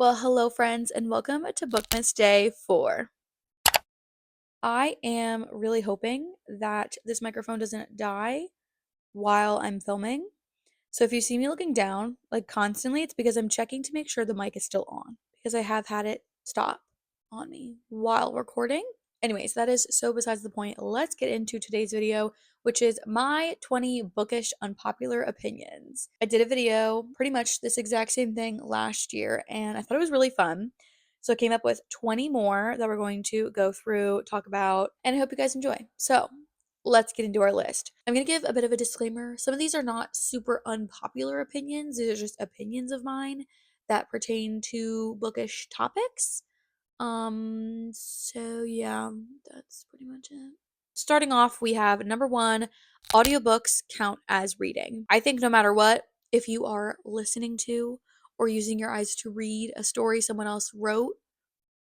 Well, hello, friends, and welcome to Bookmas Day 4. I am really hoping that this microphone doesn't die while I'm filming. So if you see me looking down, like constantly, it's because I'm checking to make sure the mic is still on because I have had it stop on me while recording. Anyways, that is so besides the point. Let's get into today's video, which is my 20 bookish unpopular opinions. I did a video, pretty much this exact same thing last year, and I thought it was really fun. So I came up with 20 more that we're going to go through, talk about, and I hope you guys enjoy. So let's get into our list. I'm going to give a bit of a disclaimer. Some of these are not super unpopular opinions, these are just opinions of mine that pertain to bookish topics. So yeah, that's pretty much it. Starting off, we have number 1, audiobooks count as reading. I think no matter what, if you are listening to or using your eyes to read a story someone else wrote,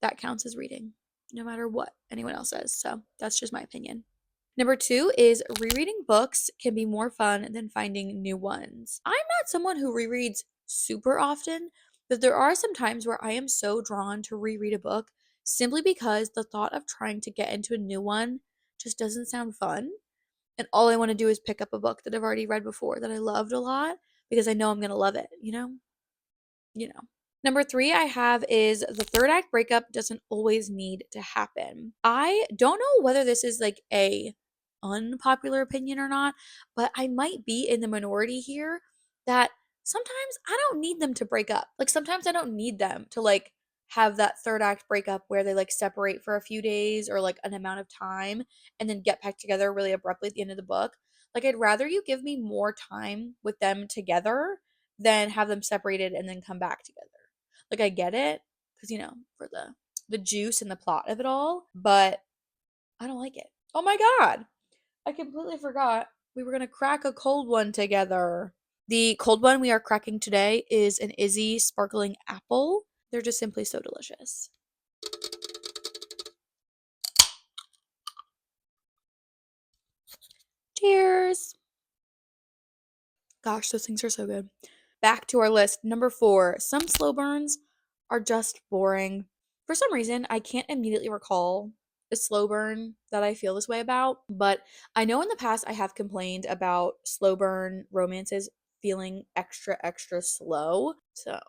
that counts as reading, no matter what anyone else says. So that's just my opinion. Number 2 is rereading books can be more fun than finding new ones. I'm not someone who rereads super often, but there are some times where I am so drawn to reread a book simply because the thought of trying to get into a new one just doesn't sound fun. And all I want to do is pick up a book that I've already read before that I loved a lot because I know I'm going to love it, you know? You know. Number 3 I have is the third act breakup doesn't always need to happen. I don't know whether this is like a unpopular opinion or not, but I might be in the minority here that sometimes I don't need them to break up. Like sometimes I don't need them to like have that third act breakup where they like separate for a few days or like an amount of time and then get back together really abruptly at the end of the book. Like I'd rather you give me more time with them together than have them separated and then come back together. Like I get it because for the juice and the plot of it all, but I don't like it. Oh my god. I completely forgot we were going to crack a cold one together. The cold one we are cracking today is an Izzy sparkling apple. They're just simply so delicious. Cheers. Gosh, those things are so good. Back to our list. Number 4, some slow burns are just boring. For some reason, I can't immediately recall a slow burn that I feel this way about, but I know in the past I have complained about slow burn romances feeling extra, extra slow. So,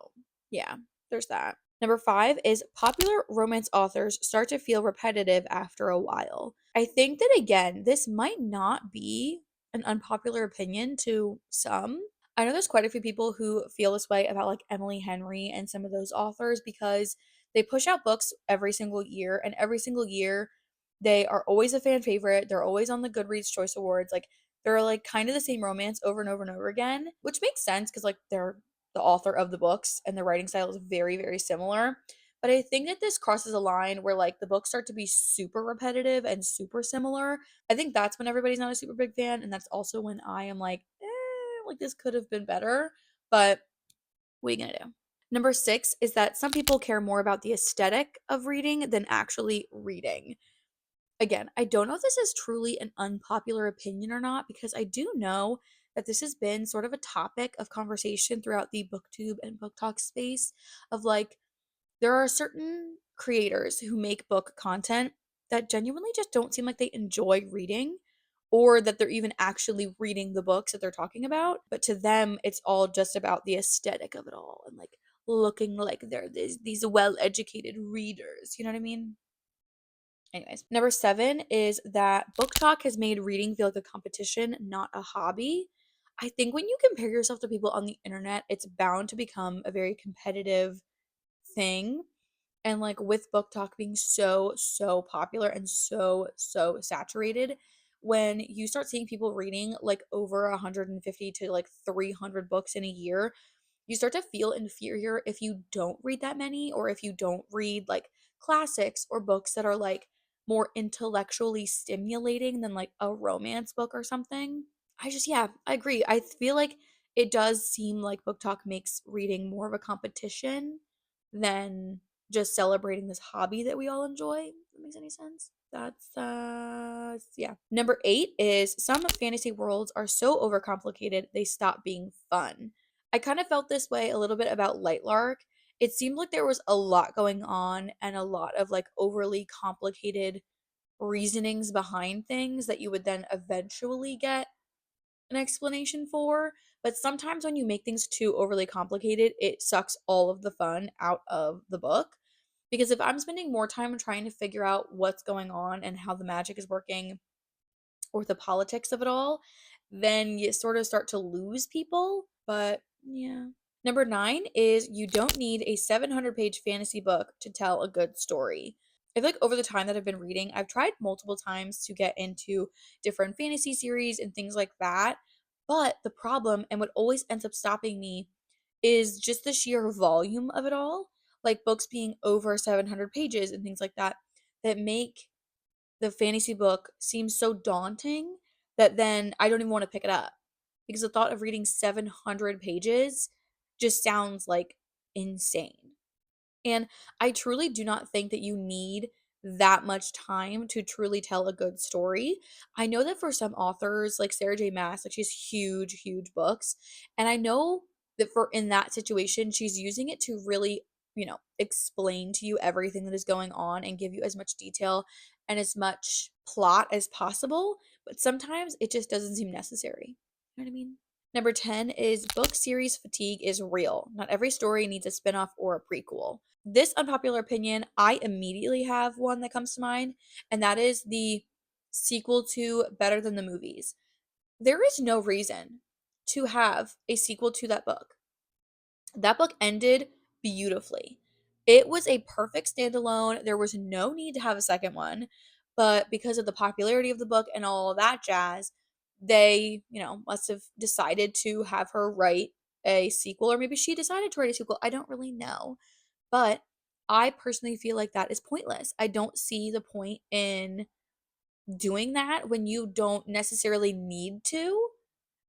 yeah, there's that. Number 5 is popular romance authors start to feel repetitive after a while. I think that, again, this might not be an unpopular opinion to some. I know there's quite a few people who feel this way about like Emily Henry and some of those authors because they push out books every single year, and every single year they are always a fan favorite. They're always on the Goodreads Choice Awards. Like they're like kind of the same romance over and over and over again, which makes sense because like they're the author of the books and their writing style is very, very similar. But I think that this crosses a line where like the books start to be super repetitive and super similar. I think that's when everybody's not a super big fan, and that's also when I am like this could have been better, but what are you gonna do? Number 6 is that some people care more about the aesthetic of reading than actually reading. Again, I don't know if this is truly an unpopular opinion or not because I do know that this has been sort of a topic of conversation throughout the booktube and book talk space of like there are certain creators who make book content that genuinely just don't seem like they enjoy reading or that they're even actually reading the books that they're talking about. But to them, it's all just about the aesthetic of it all and like looking like they're these well educated readers. You know what I mean? Anyways, number 7 is that book talk has made reading feel like a competition, not a hobby. I think when you compare yourself to people on the internet, it's bound to become a very competitive thing. And like with book talk being so, so popular and so, so saturated, when you start seeing people reading like over 150 to like 300 books in a year, you start to feel inferior if you don't read that many or if you don't read like classics or books that are like more intellectually stimulating than like a romance book or something. Yeah, I agree. I feel like it does seem like book talk makes reading more of a competition than just celebrating this hobby that we all enjoy. If that makes any sense. That's yeah. Number 8 is some fantasy worlds are so overcomplicated they stop being fun. I kind of felt this way a little bit about Lightlark, It seemed like there was a lot going on and a lot of like overly complicated reasonings behind things that you would then eventually get an explanation for. But sometimes when you make things too overly complicated, it sucks all of the fun out of the book. Because if I'm spending more time trying to figure out what's going on and how the magic is working or the politics of it all, then you sort of start to lose people. But yeah. Number 9 is you don't need a 700-page fantasy book to tell a good story. I feel like over the time that I've been reading, I've tried multiple times to get into different fantasy series and things like that. But the problem, and what always ends up stopping me, is just the sheer volume of it all. Like books being over 700 pages and things like that, that make the fantasy book seem so daunting that then I don't even want to pick it up. Because the thought of reading 700 pages just sounds like insane. And I truly do not think that you need that much time to truly tell a good story. I know that for some authors, like Sarah J. Maas, like she's huge, huge books. And I know that for in that situation, she's using it to really, explain to you everything that is going on and give you as much detail and as much plot as possible. But sometimes it just doesn't seem necessary. You know what I mean? Number 10 is book series fatigue is real. Not every story needs a spinoff or a prequel. This unpopular opinion, I immediately have one that comes to mind, and that is the sequel to Better Than the Movies. There is no reason to have a sequel to that book. That book ended beautifully. It was a perfect standalone. There was no need to have a second one, but because of the popularity of the book and all that jazz, they, must have decided to have her write a sequel, or maybe she decided to write a sequel. I don't really know. But I personally feel like that is pointless. I don't see the point in doing that when you don't necessarily need to.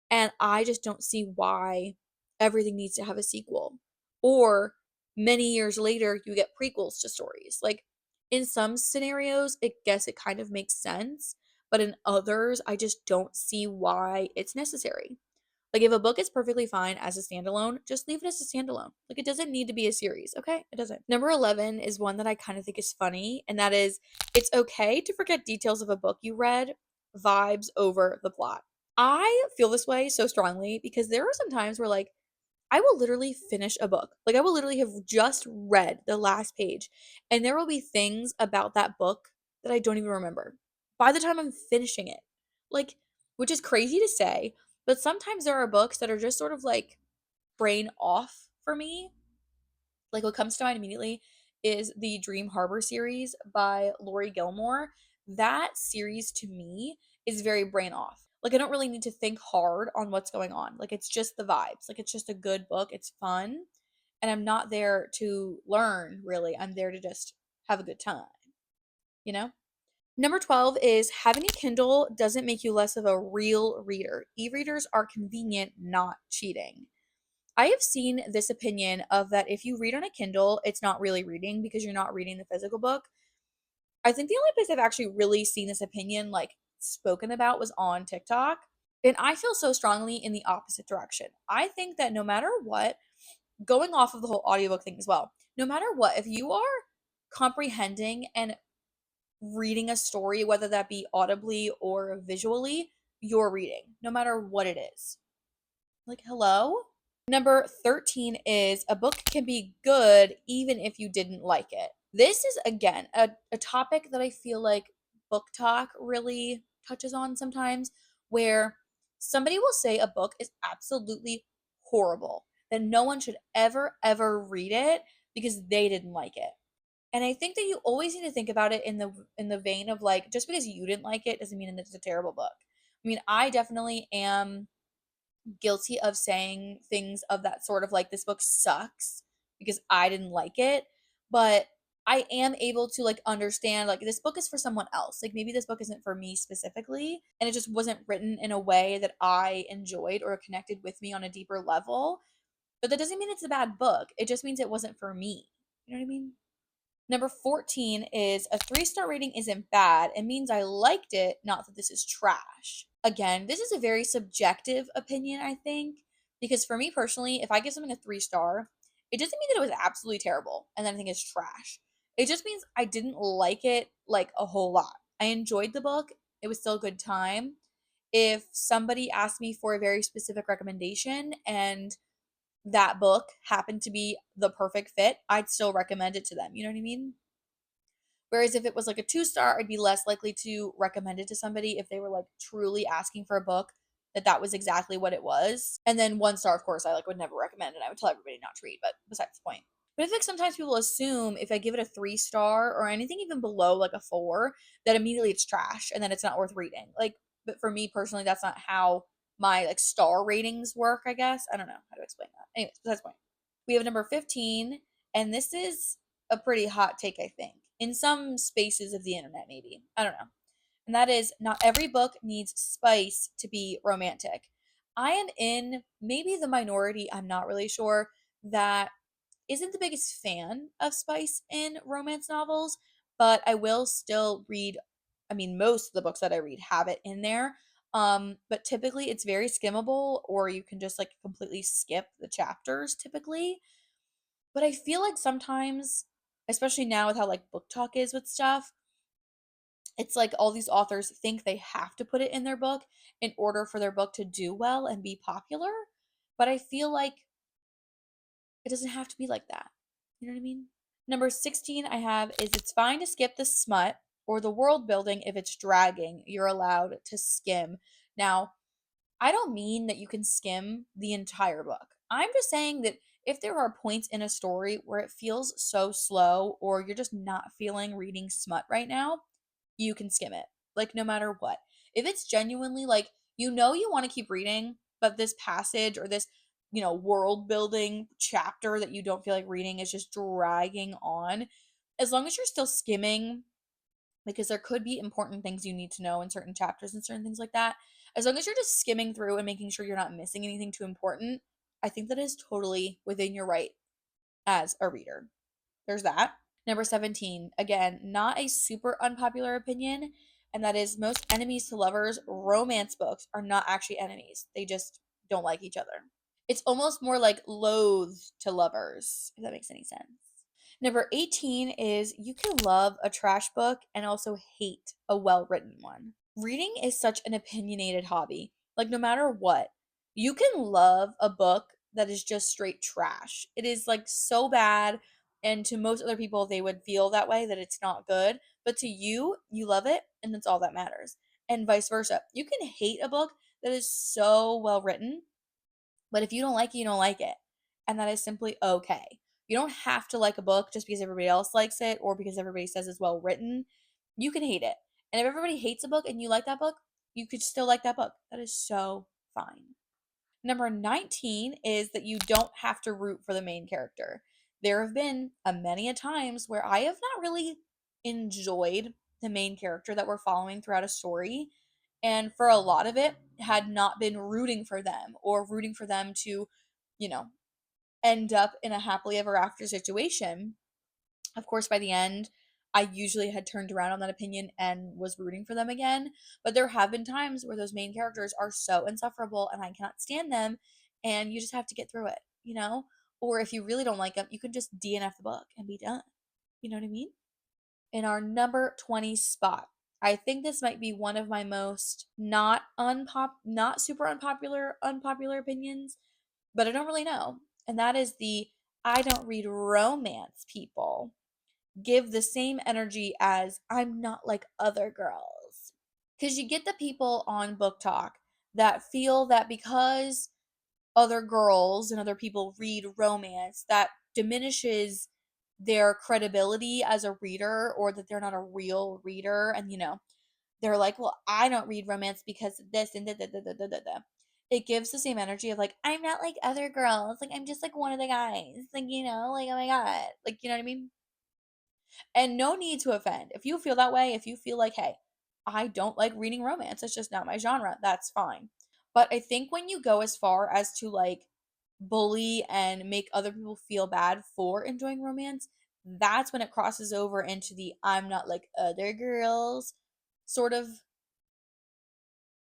And I just don't see why everything needs to have a sequel. Or many years later, you get prequels to stories. Like in some scenarios, I guess it kind of makes sense. But in others, I just don't see why it's necessary. Like if a book is perfectly fine as a standalone, just leave it as a standalone. Like it doesn't need to be a series, okay? It doesn't. Number 11 is one that I kind of think is funny, and that is it's okay to forget details of a book you read, vibes over the plot. I feel this way so strongly because there are some times where like I will literally finish a book. Like I will literally have just read the last page and there will be things about that book that I don't even remember by the time I'm finishing it. Like which is crazy to say, but sometimes there are books that are just sort of like brain off for me. Like what comes to mind immediately is the Dream Harbor series by Lori Gilmore. That series to me is very brain off. Like I don't really need to think hard on what's going on. Like it's just the vibes. Like it's just a good book. It's fun. And I'm not there to learn really. I'm there to just have a good time, you know? Number 12 is having a Kindle doesn't make you less of a real reader. E-readers are convenient, not cheating. I have seen this opinion of that if you read on a Kindle, it's not really reading because you're not reading the physical book. I think the only place I've actually really seen this opinion like spoken about was on TikTok. And I feel so strongly in the opposite direction. I think that no matter what, going off of the whole audiobook thing as well, no matter what, if you are comprehending and reading a story, whether that be audibly or visually, you're reading, no matter what it is. Like, hello? Number 13 is a book can be good even if you didn't like it. This is, again, a topic that I feel like book talk really touches on sometimes, where somebody will say a book is absolutely horrible, that no one should ever, ever read it because they didn't like it. And I think that you always need to think about it in the vein of like just because you didn't like it doesn't mean that it's a terrible book. I mean, I definitely am guilty of saying things of that sort of like this book sucks because I didn't like it, but I am able to like understand like this book is for someone else. Like maybe this book isn't for me specifically and it just wasn't written in a way that I enjoyed or connected with me on a deeper level. But that doesn't mean it's a bad book. It just means it wasn't for me. You know what I mean? Number 14 is a 3-star rating isn't bad. It means I liked it, not that this is trash. Again, this is a very subjective opinion, I think, because for me personally, if I give something a 3-star it doesn't mean that it was absolutely terrible and then I think it's trash. It just means I didn't like it like a whole lot. I enjoyed the book. It was still a good time. If somebody asked me for a very specific recommendation and that book happened to be the perfect fit, I'd still recommend it to them. You know what I mean? Whereas if it was like a 2 star, I'd be less likely to recommend it to somebody if they were like truly asking for a book that was exactly what it was. And then 1 star, of course, I like would never recommend it. I would tell everybody not to read, but besides the point. But I think sometimes people assume if I give it a 3 star or anything even below like a 4, that immediately it's trash and then it's not worth reading. Like, but for me personally, that's not how my like star ratings work, I guess. I don't know how to explain that. Anyways, besides the point. We have number 15, and this is a pretty hot take, I think, in some spaces of the internet, maybe. I don't know. And that is not every book needs spice to be romantic. I am in maybe the minority, I'm not really sure, that isn't the biggest fan of spice in romance novels, but I will still read. I mean, most of the books that I read have it in there. But typically it's very skimmable, or you can just like completely skip the chapters typically. But I feel like sometimes, especially now with how like book talk is with stuff, it's like all these authors think they have to put it in their book in order for their book to do well and be popular. But I feel like it doesn't have to be like that. You know what I mean? Number 16 I have is it's fine to skip the smut or the world building if it's dragging. You're allowed to skim. Now, I don't mean that you can skim the entire book. I'm just saying that if there are points in a story where it feels so slow or you're just not feeling reading smut right now, you can skim it. Like, no matter what. If it's genuinely like, you want to keep reading, but this passage or this, world building chapter that you don't feel like reading is just dragging on, as long as you're still skimming, because there could be important things you need to know in certain chapters and certain things like that. As long as you're just skimming through and making sure you're not missing anything too important, I think that is totally within your right as a reader. There's that. Number 17, again, not a super unpopular opinion, and that is most enemies to lovers romance books are not actually enemies. They just don't like each other. It's almost more like loathe to lovers, if that makes any sense. Number 18 is you can love a trash book and also hate a well written one. Reading is such an opinionated hobby. Like, no matter what, you can love a book that is just straight trash. It is like so bad. And to most other people, they would feel that way, that it's not good. But to you, you love it, and that's all that matters. And vice versa. You can hate a book that is so well written, but if you don't like it, you don't like it. And that is simply okay. You don't have to like a book just because everybody else likes it or because everybody says it's well written. You can hate it. And if everybody hates a book and you like that book, you could still like that book. That is so fine. Number 19 is that you don't have to root for the main character. There have been many a times where I have not really enjoyed the main character that we're following throughout a story. And for a lot of it, had not been rooting for them or rooting for them to, you know, end up in a happily ever after situation. Of course, by the end, I usually had turned around on that opinion and was rooting for them again. But there have been times where those main characters are so insufferable and I cannot stand them, and you just have to get through it. Or if you really don't like them, you can just DNF the book and be done. You know what I mean? In our number 20 spot, I think this might be one of my most not super unpopular opinions, but I don't really know. And that is the I don't read romance people give the same energy as I'm not like other girls. Because you get the people on Book Talk that feel that because other girls and other people read romance, that diminishes their credibility as a reader or that they're not a real reader. And, they're like, well, I don't read romance because of this and da da da da da da da. It gives the same energy of like, I'm not like other girls. Like, I'm just like one of the guys. Like, like, oh my God. Like, you know what I mean? And no need to offend. If you feel that way, if you feel like, hey, I don't like reading romance, it's just not my genre, that's fine. But I think when you go as far as to like bully and make other people feel bad for enjoying romance, that's when it crosses over into the I'm not like other girls sort of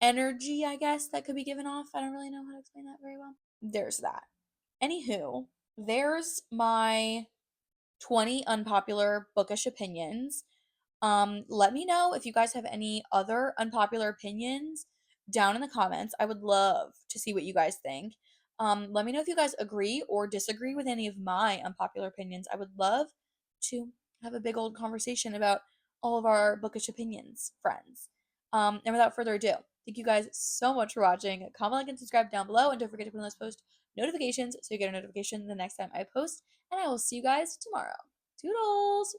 energy, I guess, that could be given off. I don't really know how to explain that very well. There's that. Anywho, there's my 20 unpopular bookish opinions. Let me know if you guys have any other unpopular opinions down in the comments. I would love to see what you guys think. Let me know if you guys agree or disagree with any of my unpopular opinions. I would love to have a big old conversation about all of our bookish opinions, friends. And without further ado, thank you guys so much for watching. Comment, like, and subscribe down below, and don't forget to put on those post notifications so you get a notification the next time I post. And I will see you guys tomorrow. Toodles!